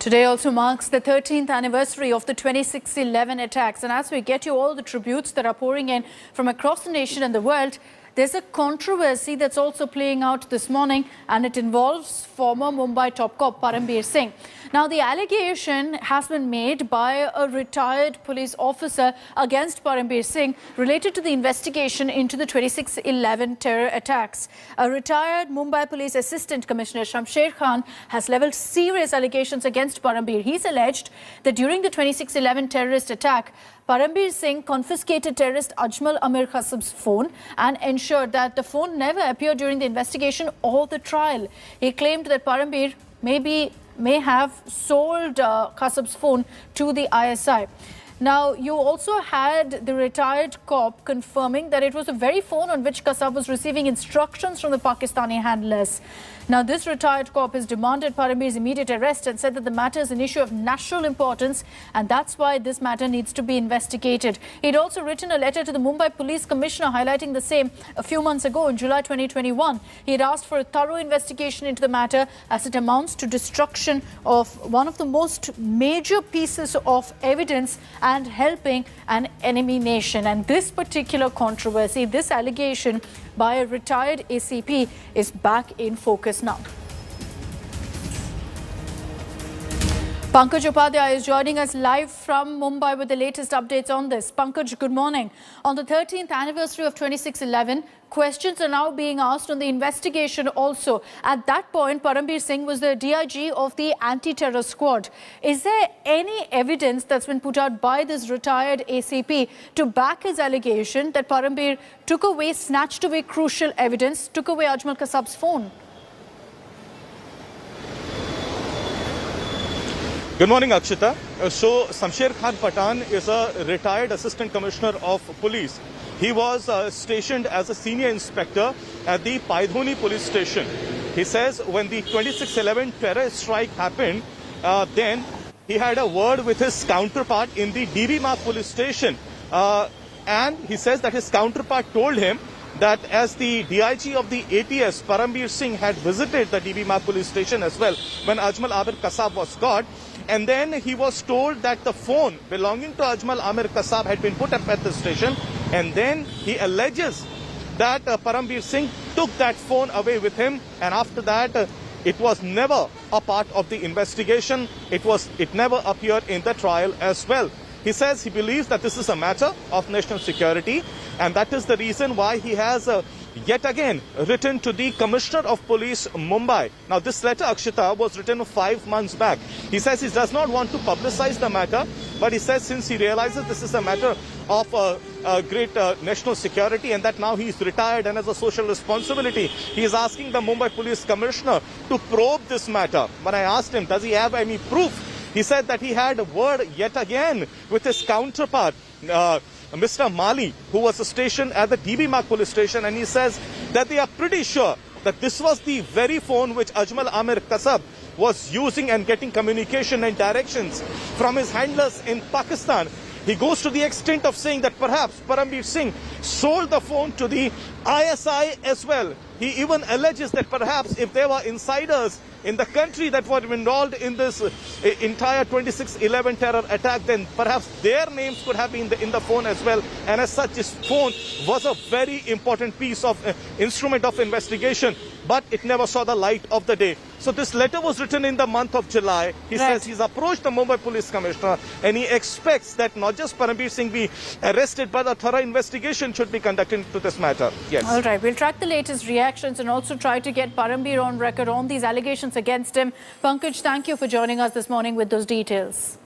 Today also marks the 13th anniversary of the 26/11 attacks. And as we get you all the tributes that are pouring in from across the nation and the world, there's a controversy that's also playing out this morning, and it involves former Mumbai top cop Parambir Singh. Now, the allegation has been made by a retired police officer against Parambir Singh related to the investigation into the 26/11 terror attacks. A retired Mumbai Police Assistant Commissioner Shamsher Khan has levelled serious allegations against Parambir. He's alleged that during the 26/11 terrorist attack, Parambir Singh confiscated terrorist Ajmal Amir Kasab's phone and ensured that the phone never appeared during the investigation or the trial. He claimed that Parambir may have sold Kasab's phone to the ISI. Now, you also had the retired cop confirming that it was the very phone on which Kasab was receiving instructions from the Pakistani handlers. Now, this retired cop has demanded Parambir's immediate arrest and said that the matter is an issue of national importance, and that's why this matter needs to be investigated. He'd also written a letter to the Mumbai Police Commissioner highlighting the same a few months ago in July 2021. He had asked for a thorough investigation into the matter as it amounts to destruction of one of the most major pieces of evidence and helping an enemy nation. And this particular controversy, this allegation by a retired ACP, is back in focus now. Pankaj Upadhyay is joining us live from Mumbai with the latest updates on this. Pankaj, good morning. On the 13th anniversary of 26/11, questions are now being asked on the investigation also. At that point, Parambir Singh was the DIG of the anti-terror squad. Is there any evidence that's been put out by this retired ACP to back his allegation that Parambir snatched away crucial evidence, took away Ajmal Kasab's phone? Good morning, Akshita. So, Shamsher Khan Patan is a retired assistant commissioner of police. He was stationed as a senior inspector at the Paidhoni police station. He says when the 26/11 terror strike happened, then he had a word with his counterpart in the DB Marg police station. And he says that his counterpart told him that as the DIG of the ATS, Parambir Singh had visited the DB Marg police station as well when Ajmal Amir Kasab was caught. And then he was told that the phone belonging to Ajmal Amir Kasab had been put up at the station. And then he alleges that Parambir Singh took that phone away with him. And after that, it was never a part of the investigation. It never appeared in the trial as well. He says he believes that this is a matter of national security, and that is the reason why he has yet again written to the Commissioner of Police Mumbai. Now, this letter, Akshita, was written 5 months back. He says he does not want to publicize the matter, but he says since he realizes this is a matter of great national security and that now he is retired and has a social responsibility, he is asking the Mumbai Police Commissioner to probe this matter. When I asked him, does he have any proof? He said that he had a word yet again with his counterpart, Mr. Mali, who was stationed at the DB Marg police station, and he says that they are pretty sure that this was the very phone which Ajmal Amir Kasab was using and getting communication and directions from his handlers in Pakistan. He goes to the extent of saying that perhaps Parambir Singh sold the phone to the ISI as well. He even alleges that perhaps if there were insiders in the country that were involved in this entire 26/11 terror attack, then perhaps their names could have been in the phone as well. And as such, this phone was a very important piece of instrument of investigation, but it never saw the light of the day. So this letter was written in the month of July. He says he's approached the Mumbai Police Commissioner and he expects that not just Parambir Singh be arrested, but a thorough investigation should be conducted into this matter. Yes. All right. We'll track the latest reactions and also try to get Parambir on record on these allegations against him. Pankaj, thank you for joining us this morning with those details.